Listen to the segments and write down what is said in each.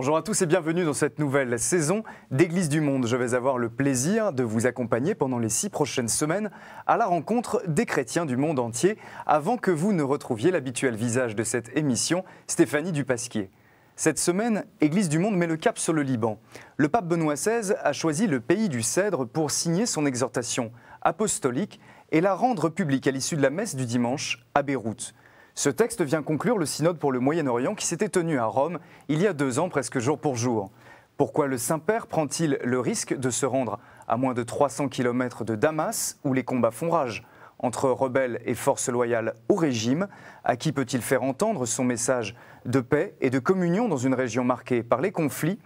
Bonjour à tous et bienvenue dans cette nouvelle saison d'Église du Monde. Je vais avoir le plaisir de vous accompagner pendant les 6 prochaines semaines à la rencontre des chrétiens du monde entier avant que vous ne retrouviez l'habituel visage de cette émission, Stéphanie Dupasquier. Cette semaine, Église du Monde met le cap sur le Liban. Le pape Benoît XVI a choisi le pays du Cèdre pour signer son exhortation apostolique et la rendre publique à l'issue de la messe du dimanche à Beyrouth. Ce texte vient conclure le synode pour le Moyen-Orient qui s'était tenu à Rome il y a 2 ans, presque jour pour jour. Pourquoi le Saint-Père prend-il le risque de se rendre à moins de 300 km de Damas, où les combats font rage entre rebelles et forces loyales au régime? À qui peut-il faire entendre son message de paix et de communion dans une région marquée par les conflits?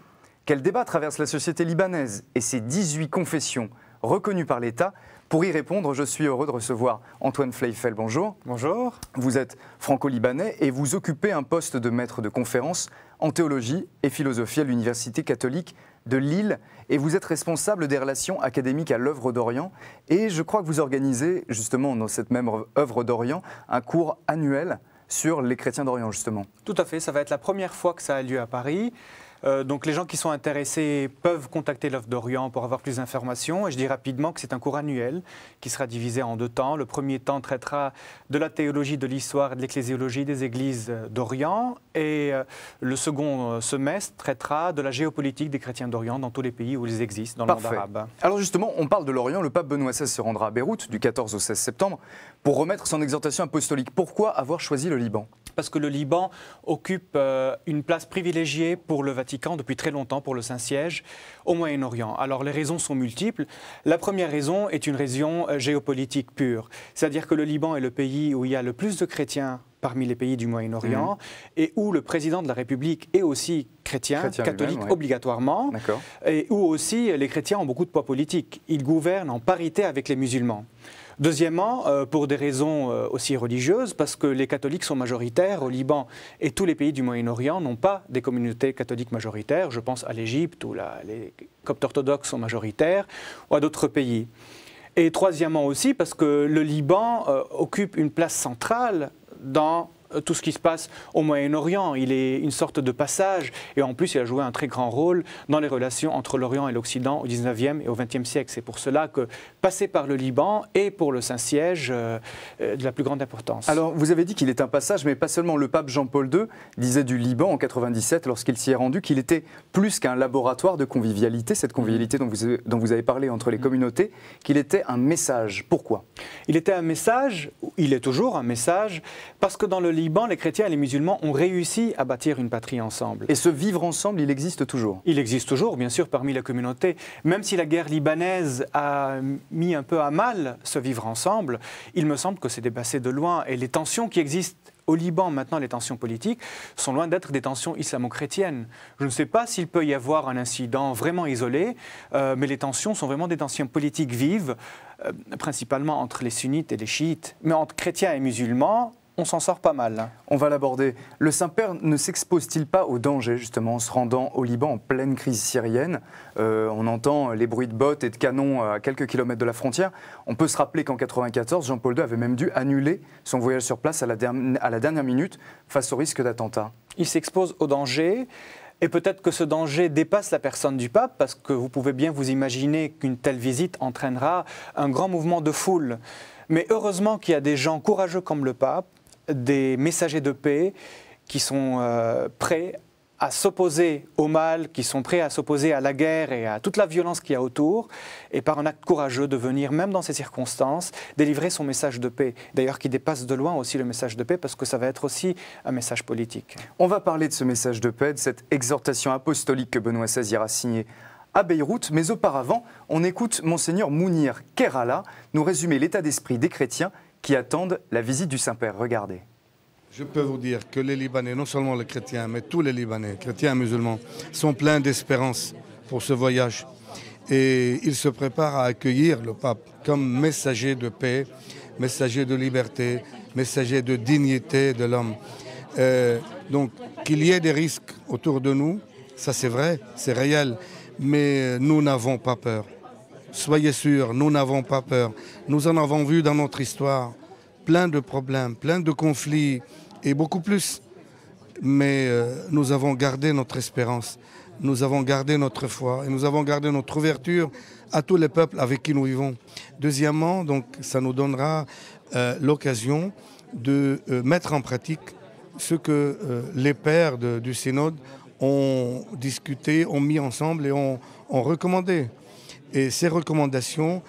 Quel débat traverse la société libanaise et ses 18 confessions reconnues par l'État? Pour y répondre, je suis heureux de recevoir Antoine Fleifel. Bonjour. Bonjour. Vous êtes franco-libanais et vous occupez un poste de maître de conférence en théologie et philosophie à l'Université catholique de Lille. Et vous êtes responsable des relations académiques à l'œuvre d'Orient. Et je crois que vous organisez, justement, dans cette même œuvre d'Orient, un cours annuel sur les chrétiens d'Orient, justement. Tout à fait. Ça va être la première fois que ça a lieu à Paris. Donc les gens qui sont intéressés peuvent contacter l'œuvre d'Orient pour avoir plus d'informations. Et je dis rapidement que c'est un cours annuel qui sera divisé en 2 temps. Le premier temps traitera de la théologie, de l'histoire et de l'ecclésiologie des églises d'Orient. Et le second semestre traitera de la géopolitique des chrétiens d'Orient dans tous les pays où ils existent, dans le monde arabe. Alors justement, on parle de l'Orient. Le pape Benoît XVI se rendra à Beyrouth du 14 au 16 septembre pour remettre son exhortation apostolique. Pourquoi avoir choisi le Liban ? Parce que le Liban occupe une place privilégiée pour le Vatican depuis très longtemps, pour le Saint-Siège, au Moyen-Orient. Alors les raisons sont multiples. La première raison est une raison géopolitique pure. C'est-à-dire que le Liban est le pays où il y a le plus de chrétiens parmi les pays du Moyen-Orient et où le président de la République est aussi chrétien catholique obligatoirement, et où aussi les chrétiens ont beaucoup de poids politique. Ils gouvernent en parité avec les musulmans. Deuxièmement, pour des raisons aussi religieuses, parce que les catholiques sont majoritaires au Liban et tous les pays du Moyen-Orient n'ont pas des communautés catholiques majoritaires. Je pense à l'Égypte où les coptes orthodoxes sont majoritaires ou à d'autres pays. Et troisièmement aussi, parce que le Liban occupe une place centrale dans tout ce qui se passe au Moyen-Orient. Il est une sorte de passage et en plus il a joué un très grand rôle dans les relations entre l'Orient et l'Occident au 19e et au 20e siècle. C'est pour cela que passer par le Liban est pour le Saint-Siège de la plus grande importance. Alors vous avez dit qu'il est un passage, mais pas seulement. Le pape Jean-Paul II disait du Liban en 97 lorsqu'il s'y est rendu qu'il était plus qu'un laboratoire de convivialité, cette convivialité dont vous avez parlé entre les communautés, qu'il était un message. Pourquoi ? Il était un message, il est toujours un message, parce que dans le Liban, les chrétiens et les musulmans ont réussi à bâtir une patrie ensemble. Et ce vivre ensemble, il existe toujours ? Il existe toujours, bien sûr, parmi la communauté. Même si la guerre libanaise a mis un peu à mal ce vivre ensemble, il me semble que c'est dépassé de loin. Et les tensions qui existent au Liban, maintenant, les tensions politiques, sont loin d'être des tensions islamo-chrétiennes. Je ne sais pas s'il peut y avoir un incident vraiment isolé, mais les tensions sont vraiment des tensions politiques vives, principalement entre les sunnites et les chiites. Mais entre chrétiens et musulmans, on s'en sort pas mal. On va l'aborder. Le Saint-Père ne s'expose-t-il pas au danger, justement, en se rendant au Liban en pleine crise syrienne ? On entend les bruits de bottes et de canons à quelques kilomètres de la frontière. On peut se rappeler qu'en 1994, Jean-Paul II avait même dû annuler son voyage sur place à la dernière minute face au risque d'attentat. Il s'expose au danger. Et peut-être que ce danger dépasse la personne du pape, parce que vous pouvez bien vous imaginer qu'une telle visite entraînera un grand mouvement de foule. Mais heureusement qu'il y a des gens courageux comme le pape, des messagers de paix qui sont prêts à s'opposer au mal, qui sont prêts à s'opposer à la guerre et à toute la violence qu'il y a autour, et par un acte courageux de venir, même dans ces circonstances, délivrer son message de paix. D'ailleurs, qui dépasse de loin aussi le message de paix, parce que ça va être aussi un message politique. On va parler de ce message de paix, de cette exhortation apostolique que Benoît XVI ira signer à Beyrouth, mais auparavant, on écoute Monseigneur Mounir Kerala nous résumer l'état d'esprit des chrétiens qui attendent la visite du Saint-Père. Regardez. Je peux vous dire que les Libanais, non seulement les chrétiens, mais tous les Libanais, chrétiens et musulmans, sont pleins d'espérance pour ce voyage. Et ils se préparent à accueillir le pape comme messager de paix, messager de liberté, messager de dignité de l'homme. Donc qu'il y ait des risques autour de nous, ça c'est vrai, c'est réel, mais nous n'avons pas peur. Soyez sûrs, nous n'avons pas peur. Nous en avons vu dans notre histoire plein de problèmes, plein de conflits et beaucoup plus. mais nous avons gardé notre espérance, nous avons gardé notre foi et nous avons gardé notre ouverture à tous les peuples avec qui nous vivons. Deuxièmement, donc, ça nous donnera l'occasion de mettre en pratique ce que les pères du synode ont discuté, ont mis ensemble et ont recommandé. Et ces recommandations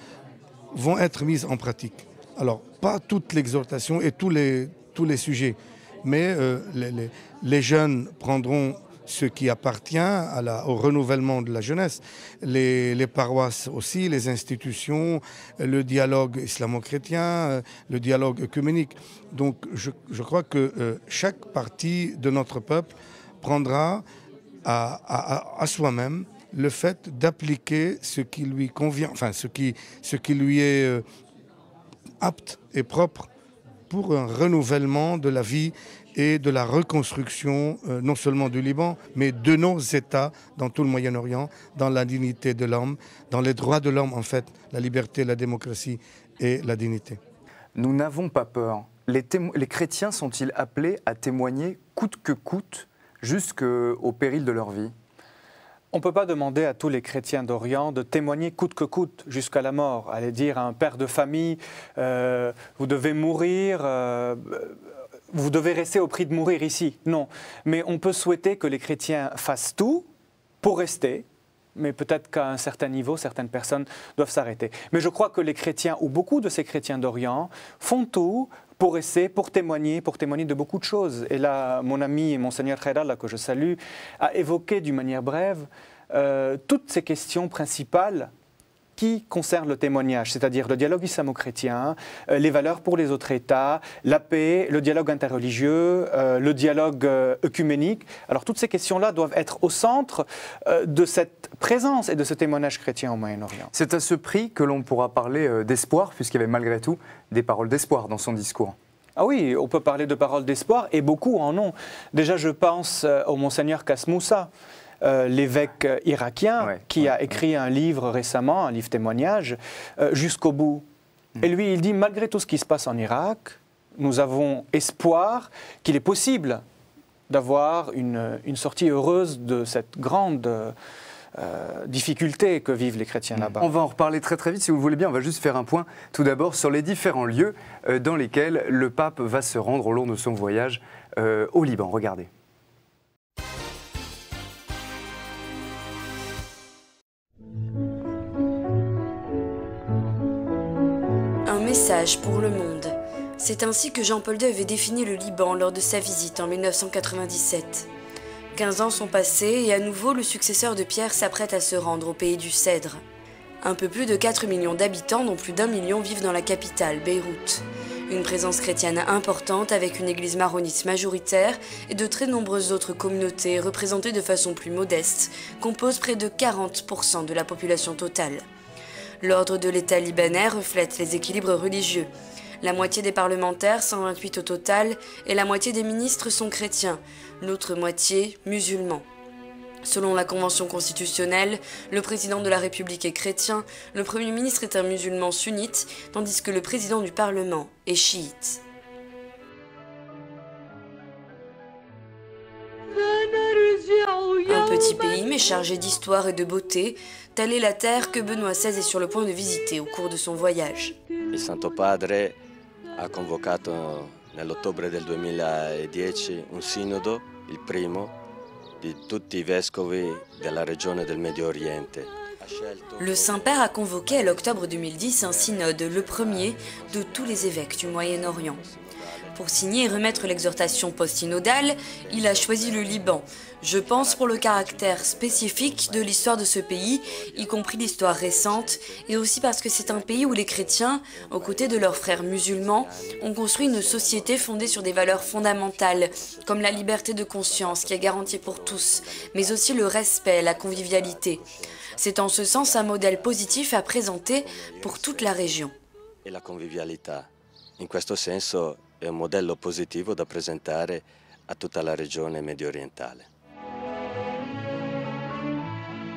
vont être mises en pratique. Alors, pas toute l'exhortation et tous les sujets, mais les jeunes prendront ce qui appartient au renouvellement de la jeunesse, les paroisses aussi, les institutions, le dialogue islamo-chrétien, le dialogue œcuménique. Donc je crois que chaque partie de notre peuple prendra à soi-même le fait d'appliquer ce qui lui convient, enfin ce qui lui est apte et propre pour un renouvellement de la vie et de la reconstruction, non seulement du Liban, mais de nos États dans tout le Moyen-Orient, dans la dignité de l'homme, dans les droits de l'homme, en fait, la liberté, la démocratie et la dignité. Nous n'avons pas peur. Les chrétiens sont-ils appelés à témoigner coûte que coûte, jusqu'au péril de leur vie ? On ne peut pas demander à tous les chrétiens d'Orient de témoigner coûte que coûte jusqu'à la mort. Aller dire à un père de famille, vous devez mourir, vous devez rester au prix de mourir ici. Non, mais on peut souhaiter que les chrétiens fassent tout pour rester, mais peut-être qu'à un certain niveau, certaines personnes doivent s'arrêter. Mais je crois que les chrétiens, ou beaucoup de ces chrétiens d'Orient, font tout pour rester, pour témoigner de beaucoup de choses. Et là, mon ami Monseigneur Khairallah, que je salue, a évoqué d'une manière brève toutes ces questions principales qui concernent le témoignage, c'est-à-dire le dialogue islamo-chrétien, les valeurs pour les autres États, la paix, le dialogue interreligieux, le dialogue œcuménique. Alors toutes ces questions-là doivent être au centre de cette présence et de ce témoignage chrétien au Moyen-Orient. C'est à ce prix que l'on pourra parler d'espoir, puisqu'il y avait malgré tout des paroles d'espoir dans son discours. Ah oui, on peut parler de paroles d'espoir, et beaucoup en ont. Déjà, je pense au Monseigneur Kasmoussa, l'évêque irakien, qui a écrit un livre récemment, un livre témoignage, jusqu'au bout. Et lui, il dit, malgré tout ce qui se passe en Irak, nous avons espoir qu'il est possible d'avoir une sortie heureuse de cette grande difficulté que vivent les chrétiens là-bas. On va en reparler très très vite, si vous le voulez bien. On va juste faire un point tout d'abord sur les différents lieux dans lesquels le pape va se rendre au long de son voyage au Liban. Regardez. Un message pour le monde. C'est ainsi que Jean-Paul II avait défini le Liban lors de sa visite en 1997. 15 ans sont passés et à nouveau le successeur de Pierre s'apprête à se rendre au pays du Cèdre. Un peu plus de 4 millions d'habitants, dont plus d'1 million vivent dans la capitale, Beyrouth. Une présence chrétienne importante avec une église maronite majoritaire et de très nombreuses autres communautés représentées de façon plus modeste, composent près de 40% de la population totale. L'ordre de l'État libanais reflète les équilibres religieux. La moitié des parlementaires, 128 au total, et la moitié des ministres sont chrétiens, l'autre moitié musulmans. Selon la Convention constitutionnelle, le président de la République est chrétien, le Premier ministre est un musulman sunnite, tandis que le président du Parlement est chiite. Un petit pays mais chargé d'histoire et de beauté, telle est la terre que Benoît XVI est sur le point de visiter au cours de son voyage. Il Santo Padre ha convocato nell'ottobre del 2010 un sinodo, il primo, di tutti I vescovi della regione del Medio Oriente. Le Saint-Père a convoqué à l'octobre 2010 un synode, le premier de tous les évêques du Moyen-Orient. Pour signer et remettre l'exhortation post-synodale, il a choisi le Liban. Je pense pour le caractère spécifique de l'histoire de ce pays, y compris l'histoire récente, et aussi parce que c'est un pays où les chrétiens, aux côtés de leurs frères musulmans, ont construit une société fondée sur des valeurs fondamentales, comme la liberté de conscience qui est garantie pour tous, mais aussi le respect, la convivialité. C'est en ce sens un modèle positif à présenter pour toute la région. Et la convivialità. In questo senso è un modello positivo da presentare a tutta la regione medio-orientale.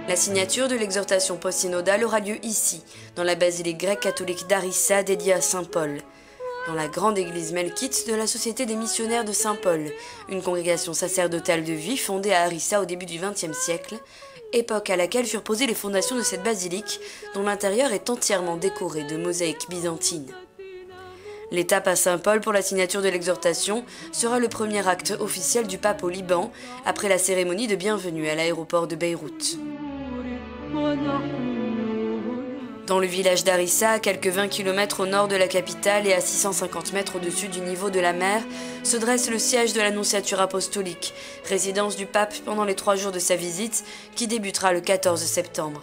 La signature de l'exhortation post-synodale aura lieu ici, dans la basilique grecque catholique d'Arissa dédiée à Saint Paul. dans la grande église melkite de la Société des missionnaires de Saint-Paul, une congrégation sacerdotale de vie fondée à Harissa au début du XXe siècle, époque à laquelle furent posées les fondations de cette basilique, dont l'intérieur est entièrement décoré de mosaïques byzantines. L'étape à Saint-Paul pour la signature de l'exhortation sera le premier acte officiel du pape au Liban, après la cérémonie de bienvenue à l'aéroport de Beyrouth. Dans le village d'Harissa, à quelques 20 km au nord de la capitale et à 650 mètres au-dessus du niveau de la mer, se dresse le siège de l'Annonciature apostolique, résidence du pape pendant les 3 jours de sa visite, qui débutera le 14 septembre.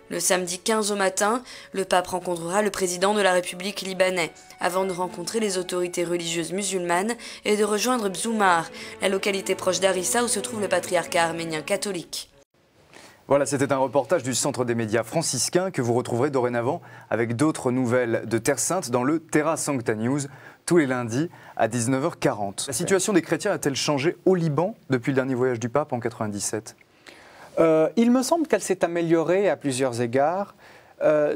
Le samedi 15 au matin, le pape rencontrera le président de la République libanais, avant de rencontrer les autorités religieuses musulmanes et de rejoindre Bzoumar, la localité proche d'Harissa où se trouve le patriarcat arménien catholique. Voilà, c'était un reportage du Centre des médias franciscains que vous retrouverez dorénavant avec d'autres nouvelles de Terre Sainte dans le Terra Sancta News, tous les lundis à 19h40. La situation des chrétiens a-t-elle changé au Liban depuis le dernier voyage du pape en 1997 ? Il me semble qu'elle s'est améliorée à plusieurs égards.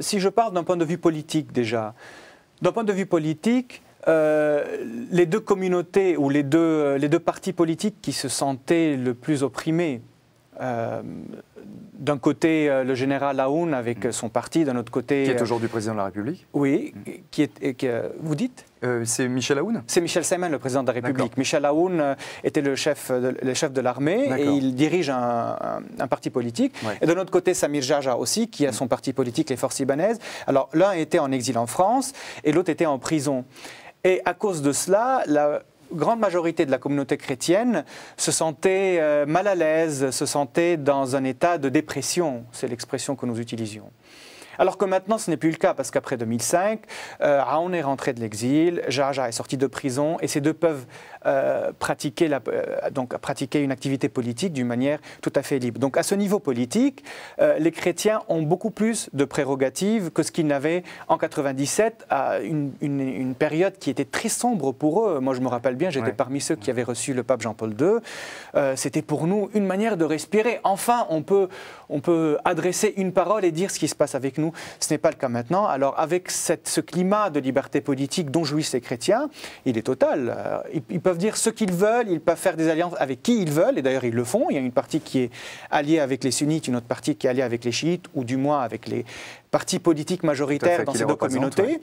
Si je parle d'un point de vue politique déjà, d'un point de vue politique, les deux communautés ou les deux partis politiques qui se sentaient le plus opprimés, d'un côté le général Aoun avec son parti, d'un autre côté... Qui est aujourd'hui président de la République. Oui, vous dites c'est Michel Aoun? C'est Michel Seymen, le président de la République. Michel Aoun était le chef de l'armée et il dirige un parti politique. Ouais. Et de l'autre côté, Samir Jaja aussi, qui a son parti politique, les Forces libanaises. Alors l'un était en exil en France et l'autre était en prison. Et à cause de cela, la grande majorité de la communauté chrétienne se sentait mal à l'aise, se sentait dans un état de dépression. C'est l'expression que nous utilisions. Alors que maintenant, ce n'est plus le cas, parce qu'après 2005, Aoun est rentré de l'exil, Jaja est sorti de prison, et ces deux peuvent pratiquer une activité politique d'une manière tout à fait libre. Donc à ce niveau politique, les chrétiens ont beaucoup plus de prérogatives que ce qu'ils n'avaient en 97, à une période qui était très sombre pour eux. Moi, je me rappelle bien, j'étais parmi ceux qui avaient reçu le pape Jean-Paul II. C'était pour nous une manière de respirer. Enfin, on peut adresser une parole et dire ce qui se passe avec nous. Ce n'est pas le cas maintenant. Alors, avec ce climat de liberté politique dont jouissent les chrétiens, il est total. Ils peuvent dire ce qu'ils veulent, ils peuvent faire des alliances avec qui ils veulent, et d'ailleurs ils le font. Il y a une partie qui est alliée avec les sunnites, une autre partie qui est alliée avec les chiites, ou du moins avec les partis politiques majoritaires dans ces deux communautés.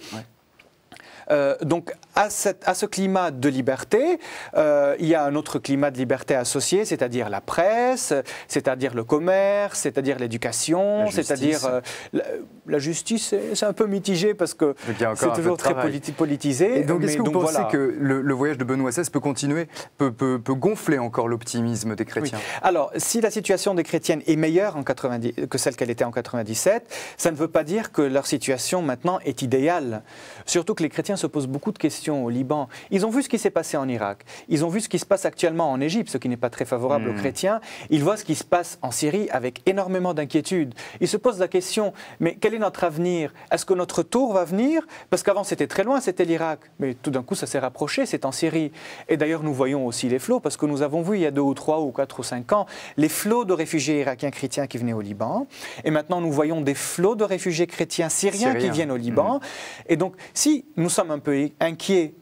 Donc à ce climat de liberté, il y a un autre climat de liberté associé, c'est-à-dire la presse, c'est-à-dire le commerce, c'est-à-dire l'éducation, c'est-à-dire la justice, c'est un peu mitigé parce que c'est toujours très politisé. Et donc est-ce que vous pensez que le voyage de Benoît XVI peut continuer, peut gonfler encore l'optimisme des chrétiens? Oui. Alors, si la situation des chrétiennes est meilleure que celle qu'elle était en 97, ça ne veut pas dire que leur situation maintenant est idéale. Surtout que les chrétiens se posent beaucoup de questions au Liban. Ils ont vu ce qui s'est passé en Irak. Ils ont vu ce qui se passe actuellement en Égypte, ce qui n'est pas très favorable aux chrétiens. Ils voient ce qui se passe en Syrie avec énormément d'inquiétude. Ils se posent la question, mais quel est notre avenir? Est-ce que notre tour va venir? Parce qu'avant, c'était très loin, c'était l'Irak. Mais tout d'un coup, ça s'est rapproché, c'est en Syrie. Et d'ailleurs, nous voyons aussi les flots, parce que nous avons vu il y a 2 ou 3 ou 4 ou 5 ans, les flots de réfugiés irakiens chrétiens qui venaient au Liban. Et maintenant, nous voyons des flots de réfugiés chrétiens syriens qui viennent au Liban. Et donc, si nous sommes un peu inquiets,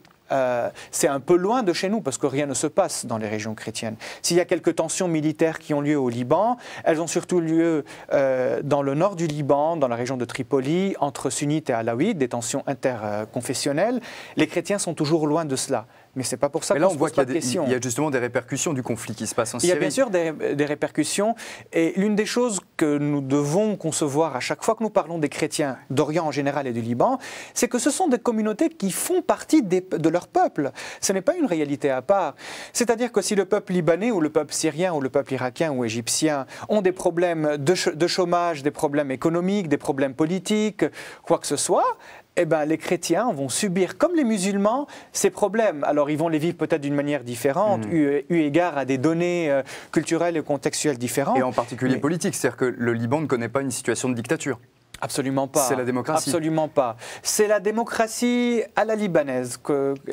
c'est un peu loin de chez nous parce que rien ne se passe dans les régions chrétiennes. S'il y a quelques tensions militaires qui ont lieu au Liban, elles ont surtout lieu dans le nord du Liban, dans la région de Tripoli, entre sunnites et alaouites, des tensions interconfessionnelles. Les chrétiens sont toujours loin de cela. Mais ce n'est pas pour ça qu'on se pose pas de questions. Il y a justement des répercussions du conflit qui se passe en Syrie. Il y a bien sûr des répercussions. Et l'une des choses que nous devons concevoir à chaque fois que nous parlons des chrétiens d'Orient en général et du Liban, c'est que ce sont des communautés qui font partie de leur peuple. Ce n'est pas une réalité à part. C'est-à-dire que si le peuple libanais ou le peuple syrien ou le peuple irakien ou égyptien ont des problèmes de chômage, des problèmes économiques, des problèmes politiques, quoi que ce soit, eh ben, les chrétiens vont subir, comme les musulmans, ces problèmes. Alors, ils vont les vivre peut-être d'une manière différente, eu égard à des données culturelles et contextuelles différentes. Et en particulier politique, c'est-à-dire que le Liban ne connaît pas une situation de dictature. Absolument pas. C'est la démocratie. Absolument pas. C'est la démocratie à la libanaise,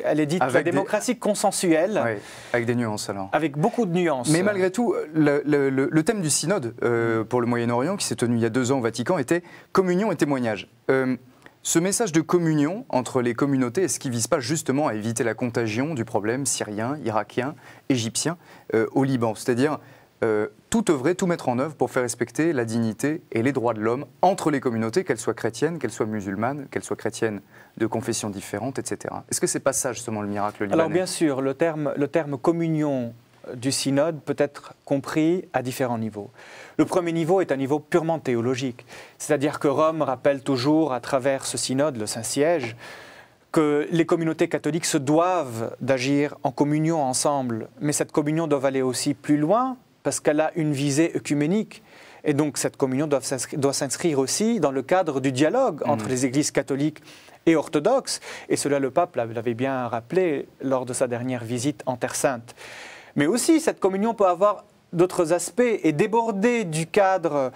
elle est dite la démocratie consensuelle. Oui, avec des nuances alors. Avec beaucoup de nuances. Mais malgré tout, le thème du synode pour le Moyen-Orient, qui s'est tenu il y a 2 ans au Vatican, était communion et témoignage. Ce message de communion entre les communautés, est-ce qu'il ne vise pas justement à éviter la contagion du problème syrien, irakien, égyptien au Liban? C'est-à-dire tout œuvrer, tout mettre en œuvre pour faire respecter la dignité et les droits de l'homme entre les communautés, qu'elles soient chrétiennes, qu'elles soient musulmanes, qu'elles soient chrétiennes de confessions différentes, etc. Est-ce que ce n'est pas ça justement le miracle libanais? Alors bien sûr, le terme communion du synode peut être compris à différents niveaux. Le premier niveau est un niveau purement théologique, c'est-à-dire que Rome rappelle toujours à travers ce synode, le Saint-Siège, que les communautés catholiques se doivent d'agir en communion ensemble, mais cette communion doit aller aussi plus loin parce qu'elle a une visée œcuménique. Et donc cette communion doit s'inscrire aussi dans le cadre du dialogue entre les églises catholiques et orthodoxes. Et cela, le pape l'avait bien rappelé lors de sa dernière visite en Terre Sainte. Mais aussi, cette communion peut avoir d'autres aspects et déborder du cadre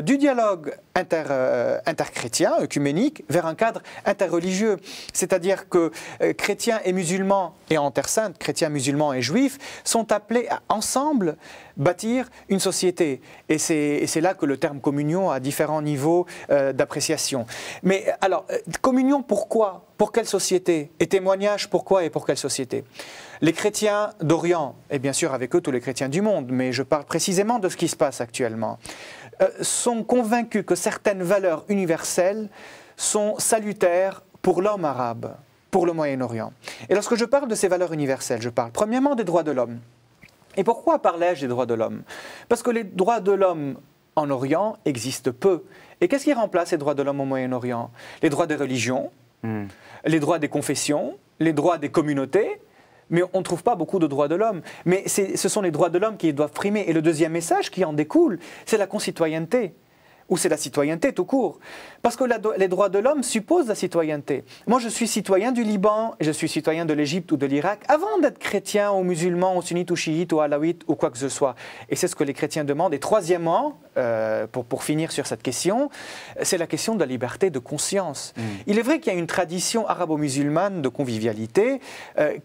du dialogue interchrétien, œcuménique, vers un cadre interreligieux. C'est-à-dire que chrétiens et musulmans, et en Terre Sainte, chrétiens, musulmans et juifs, sont appelés à ensemble bâtir une société. Et c'est là que le terme communion a différents niveaux d'appréciation. Mais alors, communion pourquoi? Pour quelle société? Et témoignage pourquoi et pour quelle société? Les chrétiens d'Orient, et bien sûr avec eux tous les chrétiens du monde, mais je parle précisément de ce qui se passe actuellement, sont convaincus que certaines valeurs universelles sont salutaires pour l'homme arabe, pour le Moyen-Orient. Et lorsque je parle de ces valeurs universelles, je parle premièrement des droits de l'homme. Et pourquoi parlais-je des droits de l'homme? Parce que les droits de l'homme en Orient existent peu. Et qu'est-ce qui remplace les droits de l'homme au Moyen-Orient? Les droits des religions, les droits des confessions, les droits des communautés, mais on ne trouve pas beaucoup de droits de l'homme. Mais ce sont les droits de l'homme qui doivent primer. Et le deuxième message qui en découle, c'est la concitoyenneté. Ou c'est la citoyenneté tout court. Parce que les droits de l'homme supposent la citoyenneté. Moi, je suis citoyen du Liban, et je suis citoyen de l'Égypte ou de l'Irak, avant d'être chrétien ou musulman, ou sunnite ou chiite ou alawite ou quoi que ce soit. Et c'est ce que les chrétiens demandent. Et troisièmement, pour finir sur cette question, c'est la question de la liberté de conscience. Il est vrai qu'il y a une tradition arabo-musulmane de convivialité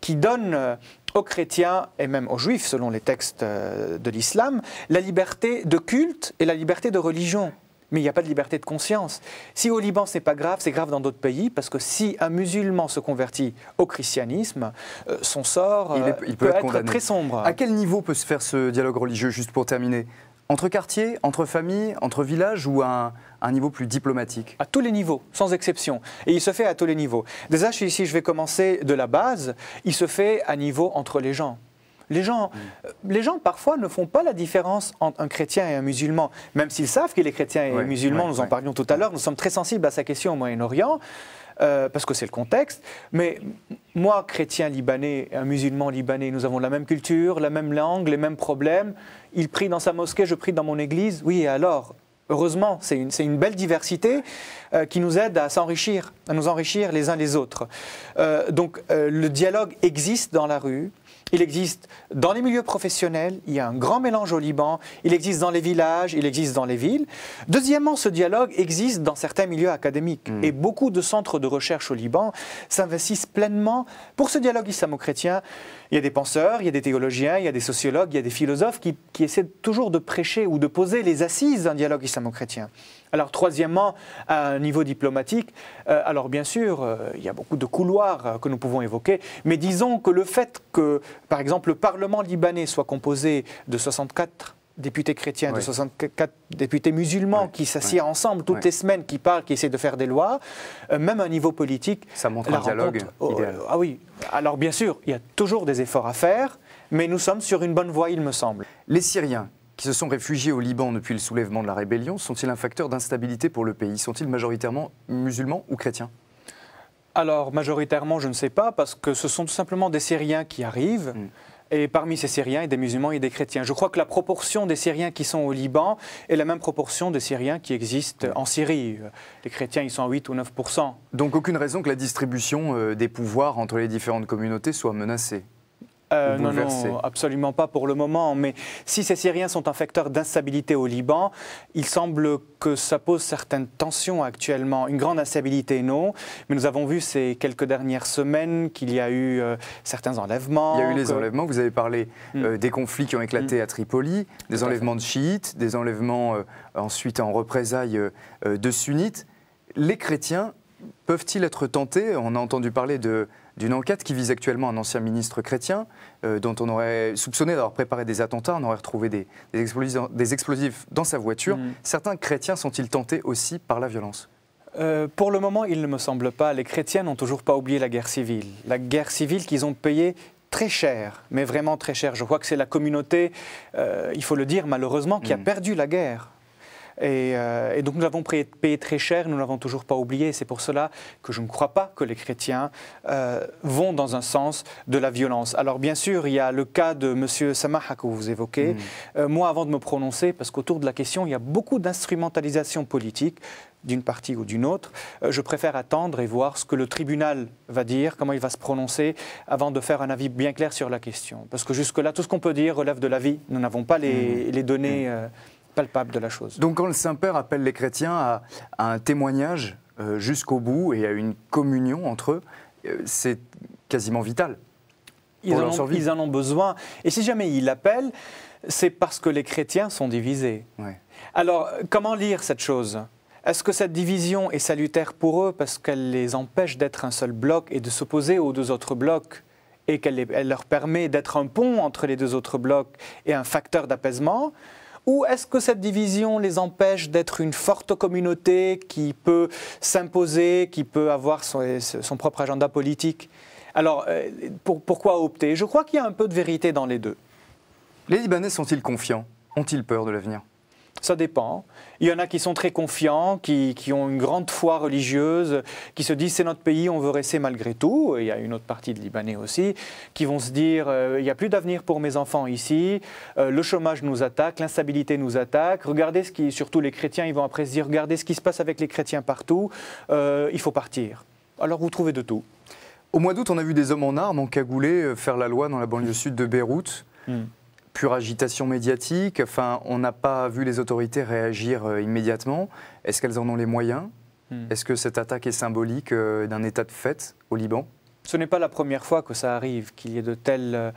qui donne aux chrétiens et même aux juifs, selon les textes de l'islam, la liberté de culte et la liberté de religion. Mais il n'y a pas de liberté de conscience. Si au Liban, ce n'est pas grave, c'est grave dans d'autres pays, parce que si un musulman se convertit au christianisme, son sort il peut être très sombre. À quel niveau peut se faire ce dialogue religieux, juste pour terminer? Entre quartiers, entre familles, entre villages ou à un niveau plus diplomatique? À tous les niveaux, sans exception. Et il se fait à tous les niveaux. Déjà, si je vais commencer de la base, il se fait à niveau entre les gens. Les gens, parfois, ne font pas la différence entre un chrétien et un musulman, même s'ils savent qu'il est chrétien et musulman, nous en parlions tout à l'heure, nous sommes très sensibles à sa question au Moyen-Orient, parce que c'est le contexte, mais moi, chrétien libanais, un musulman libanais, nous avons la même culture, la même langue, les mêmes problèmes, il prie dans sa mosquée, je prie dans mon église, oui, et alors heureusement, c'est une belle diversité qui nous aide à s'enrichir, à nous enrichir les uns les autres. Donc le dialogue existe dans la rue, il existe dans les milieux professionnels, il y a un grand mélange au Liban, il existe dans les villages, il existe dans les villes. Deuxièmement, ce dialogue existe dans certains milieux académiques et beaucoup de centres de recherche au Liban s'investissent pleinement pour ce dialogue islamo-chrétien. Il y a des penseurs, il y a des théologiens, il y a des sociologues, il y a des philosophes qui essaient toujours de prêcher ou de poser les assises d'un dialogue islamo-chrétien. Alors troisièmement, à un niveau diplomatique, alors bien sûr, il y a beaucoup de couloirs que nous pouvons évoquer, mais disons que le fait que, par exemple, le Parlement libanais soit composé de 64 députés chrétiens, de 64 députés musulmans qui s'assiedent ensemble toutes les semaines, qui parlent, qui essaient de faire des lois, même à un niveau politique. Ça montre un dialogue idéal. Ah oui, alors bien sûr, il y a toujours des efforts à faire, mais nous sommes sur une bonne voie, il me semble. Les Syriens qui se sont réfugiés au Liban depuis le soulèvement de la rébellion, sont-ils un facteur d'instabilité pour le pays? Sont-ils majoritairement musulmans ou chrétiens? Alors, majoritairement, je ne sais pas, parce que ce sont tout simplement des Syriens qui arrivent. Et parmi ces Syriens, il y a des musulmans et des chrétiens. Je crois que la proportion des Syriens qui sont au Liban est la même proportion des Syriens qui existent en Syrie. Les chrétiens, ils sont à 8 ou 9%. Donc aucune raison que la distribution des pouvoirs entre les différentes communautés soit menacée? Non, absolument pas pour le moment. Mais si ces Syriens sont un facteur d'instabilité au Liban, il semble que ça pose certaines tensions actuellement. Une grande instabilité, non. Mais nous avons vu ces quelques dernières semaines qu'il y a eu certains enlèvements. Il y a eu les enlèvements. Vous avez parlé des conflits qui ont éclaté à Tripoli, des enlèvements de chiites, des enlèvements ensuite en représailles de sunnites. Les chrétiens peuvent-ils être tentés? On a entendu parler d'une enquête qui vise actuellement un ancien ministre chrétien dont on aurait soupçonné d'avoir préparé des attentats, on aurait retrouvé des explosifs dans sa voiture. Certains chrétiens sont-ils tentés aussi par la violence? Pour le moment, il ne me semble pas. Les chrétiens n'ont toujours pas oublié la guerre civile. La guerre civile qu'ils ont payée très cher, mais vraiment très cher. Je crois que c'est la communauté, il faut le dire malheureusement, qui a perdu la guerre. Et donc nous l'avons payé très cher, nous ne l'avons toujours pas oublié. C'est pour cela que je ne crois pas que les chrétiens vont dans un sens de la violence. Alors bien sûr, il y a le cas de M. Samaha que vous évoquez. Moi, avant de me prononcer, parce qu'autour de la question, il y a beaucoup d'instrumentalisation politique, d'une partie ou d'une autre, je préfère attendre et voir ce que le tribunal va dire, comment il va se prononcer, avant de faire un avis bien clair sur la question. Parce que jusque-là, tout ce qu'on peut dire relève de l'avis. Nous n'avons pas les données palpable de la chose. Donc quand le Saint-Père appelle les chrétiens à un témoignage jusqu'au bout et à une communion entre eux, c'est quasiment vital pour leur survie. Ils en ont besoin. Et si jamais il l'appelle, c'est parce que les chrétiens sont divisés. Ouais. Alors, comment lire cette chose ? Est-ce que cette division est salutaire pour eux parce qu'elle les empêche d'être un seul bloc et de s'opposer aux deux autres blocs et qu'elle leur permet d'être un pont entre les deux autres blocs et un facteur d'apaisement ? Ou est-ce que cette division les empêche d'être une forte communauté qui peut s'imposer, qui peut avoir son propre agenda politique? Alors, pourquoi opter? Je crois qu'il y a un peu de vérité dans les deux. Les Libanais sont-ils confiants? Ont-ils peur de l'avenir? Ça dépend. Il y en a qui sont très confiants, qui ont une grande foi religieuse, qui se disent c'est notre pays, on veut rester malgré tout. Et il y a une autre partie de Libanais aussi, qui vont se dire il n'y a plus d'avenir pour mes enfants ici, le chômage nous attaque, l'instabilité nous attaque, regardez surtout les chrétiens, ils vont après se dire regardez ce qui se passe avec les chrétiens partout, il faut partir. Alors vous trouvez de tout. Au mois d'août, on a vu des hommes en armes, encagoulés, faire la loi dans la banlieue sud de Beyrouth. Pure agitation médiatique, enfin, on n'a pas vu les autorités réagir immédiatement. Est-ce qu'elles en ont les moyens? Est-ce que cette attaque est symbolique d'un état de fait au Liban? Ce n'est pas la première fois que ça arrive, qu'il y ait de telles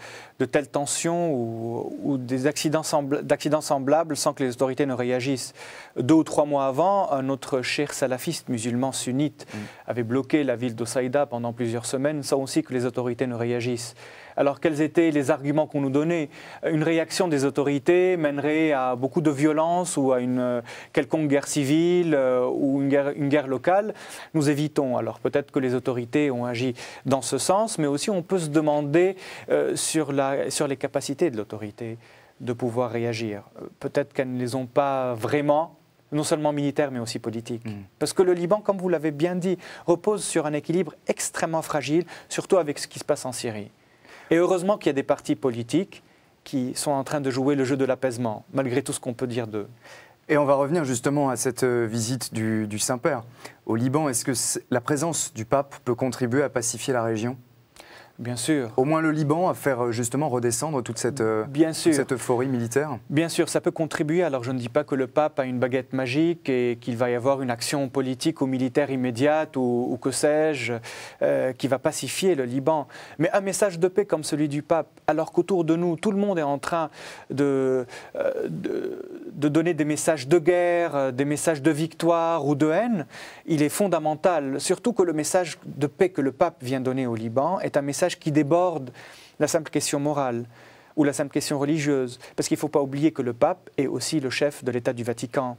tensions ou des accidents semblables sans que les autorités ne réagissent. 2 ou 3 mois avant, un autre cheikh salafiste musulman sunnite avait bloqué la ville d'Osaïda pendant plusieurs semaines sans aussi que les autorités ne réagissent. Alors quels étaient les arguments qu'on nous donnait? Une réaction des autorités mènerait à beaucoup de violence ou à une quelconque guerre civile ou une guerre locale. Nous évitons. Alors peut-être que les autorités ont agi dans ce sens, mais aussi on peut se demander sur les capacités de l'autorité de pouvoir réagir. Peut-être qu'elles ne les ont pas vraiment, non seulement militaires, mais aussi politiques. Parce que le Liban, comme vous l'avez bien dit, repose sur un équilibre extrêmement fragile, surtout avec ce qui se passe en Syrie. Et heureusement qu'il y a des partis politiques qui sont en train de jouer le jeu de l'apaisement, malgré tout ce qu'on peut dire d'eux. Et on va revenir justement à cette visite du Saint-Père au Liban. Est-ce que la présence du pape peut contribuer à pacifier la région? Bien sûr. Au moins le Liban, à faire justement redescendre toute cette euphorie militaire? Bien sûr, ça peut contribuer. Alors je ne dis pas que le pape a une baguette magique et qu'il va y avoir une action politique ou militaire immédiate ou que sais-je, qui va pacifier le Liban. Mais un message de paix comme celui du pape, alors qu'autour de nous, tout le monde est en train de donner des messages de guerre, des messages de victoire ou de haine, il est fondamental, surtout que le message de paix que le pape vient donner au Liban est un message qui déborde la simple question morale ou la simple question religieuse. Parce qu'il ne faut pas oublier que le pape est aussi le chef de l'État du Vatican.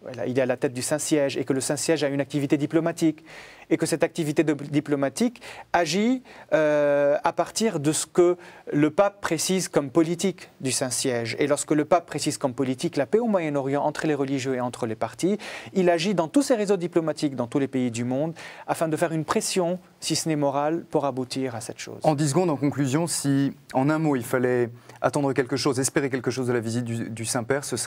Voilà, il est à la tête du Saint-Siège et que le Saint-Siège a une activité diplomatique et que cette activité diplomatique agit à partir de ce que le pape précise comme politique du Saint-Siège. Et lorsque le pape précise comme politique la paix au Moyen-Orient entre les religieux et entre les partis, il agit dans tous ses réseaux diplomatiques dans tous les pays du monde afin de faire une pression, si ce n'est morale, pour aboutir à cette chose. En 10 secondes, en conclusion, si en un mot il fallait attendre quelque chose, espérer quelque chose de la visite du Saint-Père, ce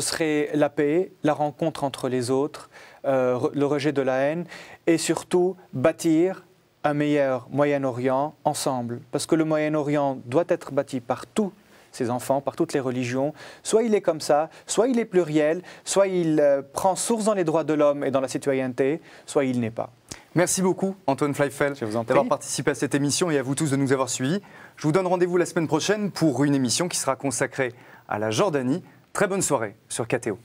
serait la paix, la rencontre entre les autres, le rejet de la haine et surtout bâtir un meilleur Moyen-Orient ensemble. Parce que le Moyen-Orient doit être bâti par tous ses enfants, par toutes les religions. Soit il est comme ça, soit il est pluriel, soit il prend source dans les droits de l'homme et dans la citoyenneté, soit il n'est pas. Merci beaucoup Antoine Fleifel d'avoir participé à cette émission et à vous tous de nous avoir suivis. Je vous donne rendez-vous la semaine prochaine pour une émission qui sera consacrée à la Jordanie. Très bonne soirée sur KTO.